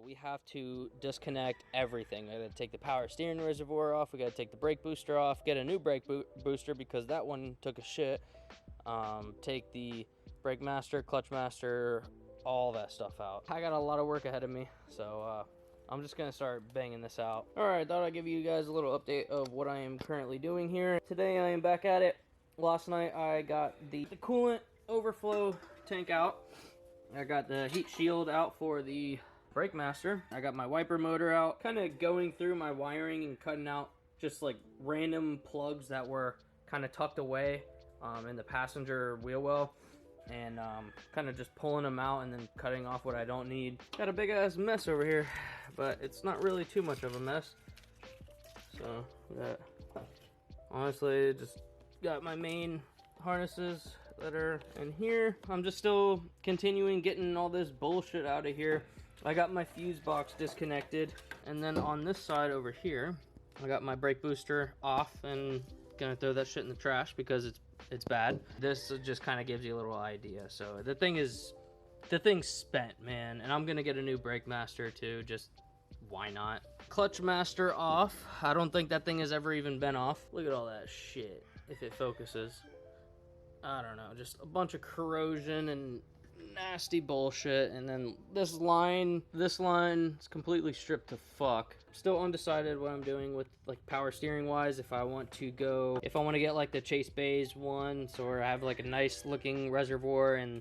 we have to disconnect everything. I gotta take the power steering reservoir off, we gotta take the brake booster off, get a new brake booster because that one took a shit. Take the brake master, clutch master, all that stuff out. I got a lot of work ahead of me, so I'm just gonna start banging this out. All right, thought I'd give you guys a little update of what I am currently doing here. Today I am back at it. Last night I got the coolant overflow tank out. I got the heat shield out for the brake master. I got my wiper motor out, kind of going through my wiring and cutting out just like random plugs that were kind of tucked away in the passenger wheel well, and kind of just pulling them out and then cutting off what I don't need. Got a big ass mess over here, but it's not really too much of a mess. So that, honestly, just got my main harnesses that are in here. I'm just still continuing getting all this bullshit out of here. I got my fuse box disconnected, and then on this side over here I got my brake booster off and gonna throw that shit in the trash because it's bad. This just kind of gives you a little idea. So the thing's spent, man, and I'm gonna get a new brake master too. Just why not? Clutch master off. I don't think that thing has ever even been off. Look at all that shit. If it focuses, I don't know, just a bunch of corrosion and nasty bullshit. And then this line is completely stripped to fuck. Still undecided what I'm doing with like power steering wise. If I want to get like the Chase Bays ones, or have like a nice looking reservoir, and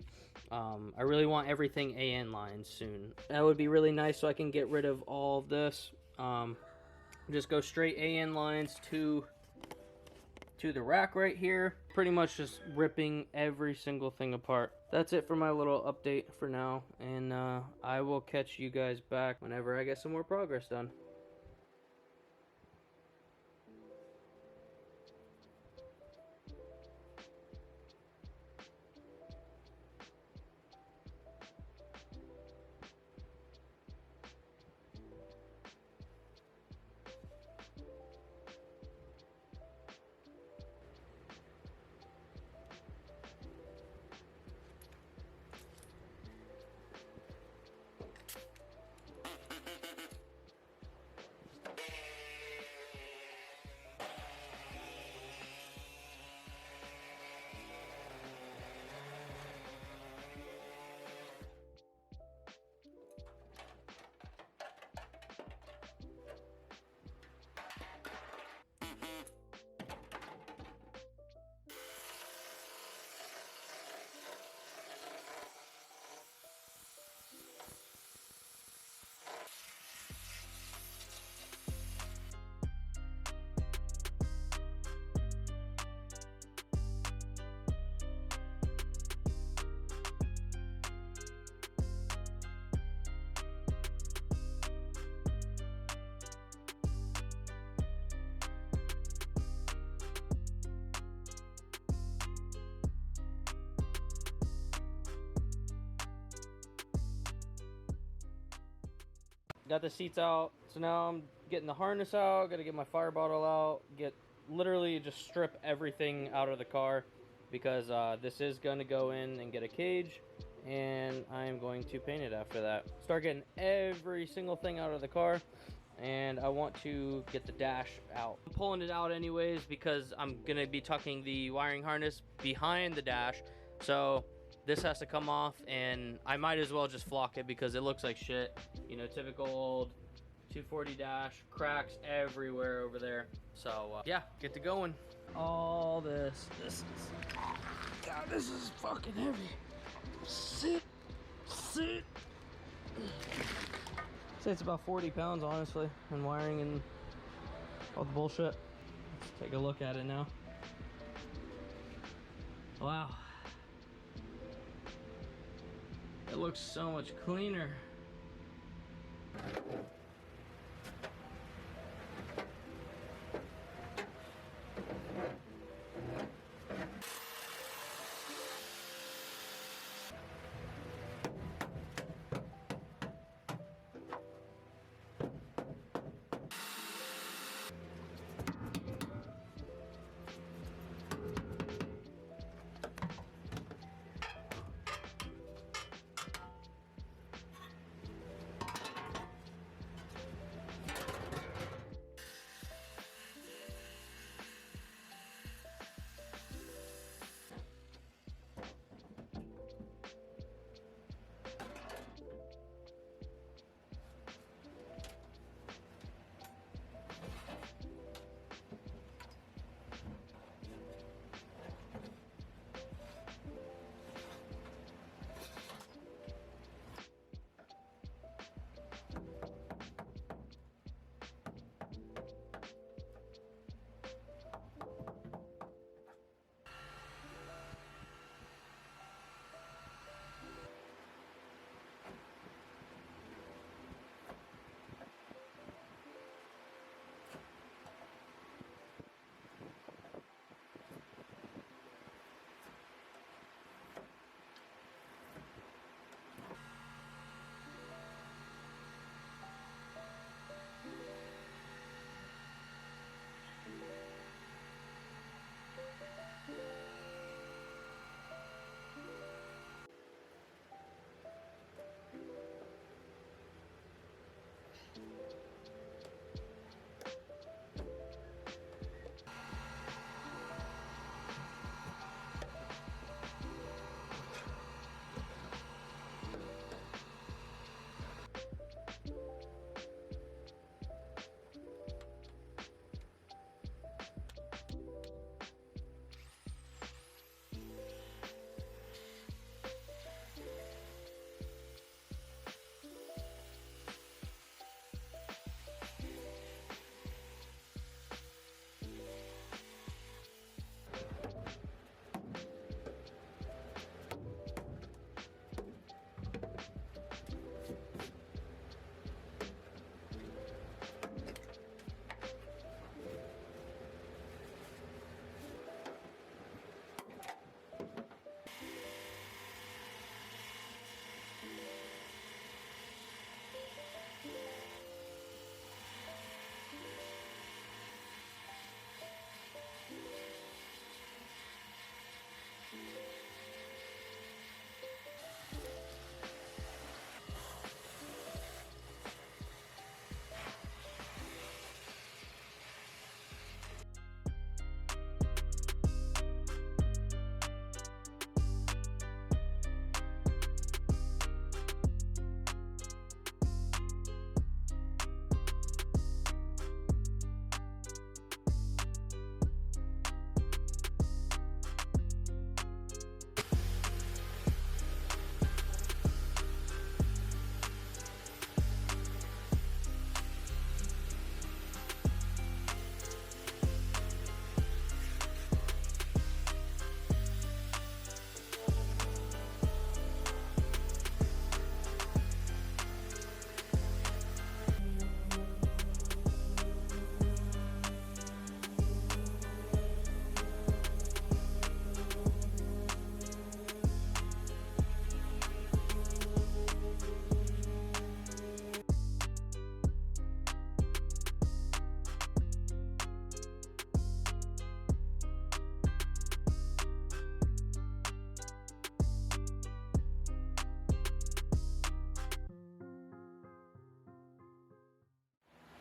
I really want everything AN lines soon. That would be really nice, so I can get rid of all of this. Just go straight AN lines to the rack right here. Pretty much just ripping every single thing apart. That's it for my little update for now, and I will catch you guys back whenever I get some more progress done. Got the seats out, so now I'm getting the harness out, gotta get my fire bottle out, literally just strip everything out of the car, because this is gonna go in and get a cage, and I'm going to paint it after that. Start getting every single thing out of the car, and I want to get the dash out. I'm pulling it out anyways because I'm gonna be tucking the wiring harness behind the dash, so this has to come off, and I might as well just flock it because it looks like shit. You know, typical old 240 dash, cracks everywhere over there. So yeah, get to going. All this is, God, this is fucking heavy. Sit. Say it's about 40 pounds, honestly, and wiring and all the bullshit. Let's take a look at it now. Wow. It looks so much cleaner.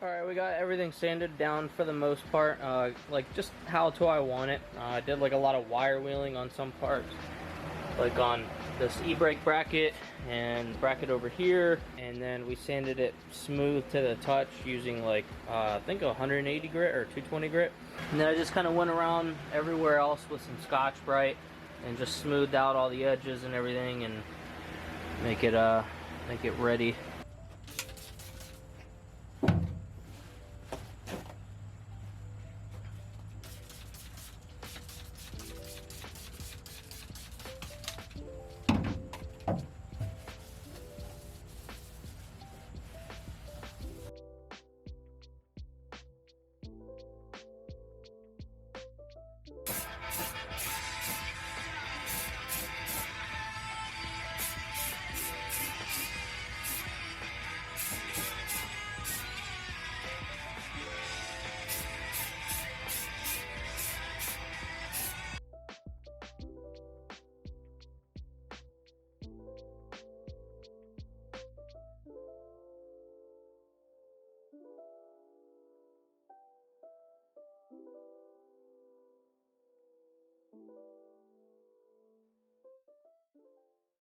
Alright, we got everything sanded down for the most part, like just how to I want it. I did like a lot of wire wheeling on some parts, like on this e-brake bracket and bracket over here, and then we sanded it smooth to the touch using like I think 180 grit or 220 grit. And then I just kind of went around everywhere else with some Scotch-Brite and just smoothed out all the edges and everything and make it ready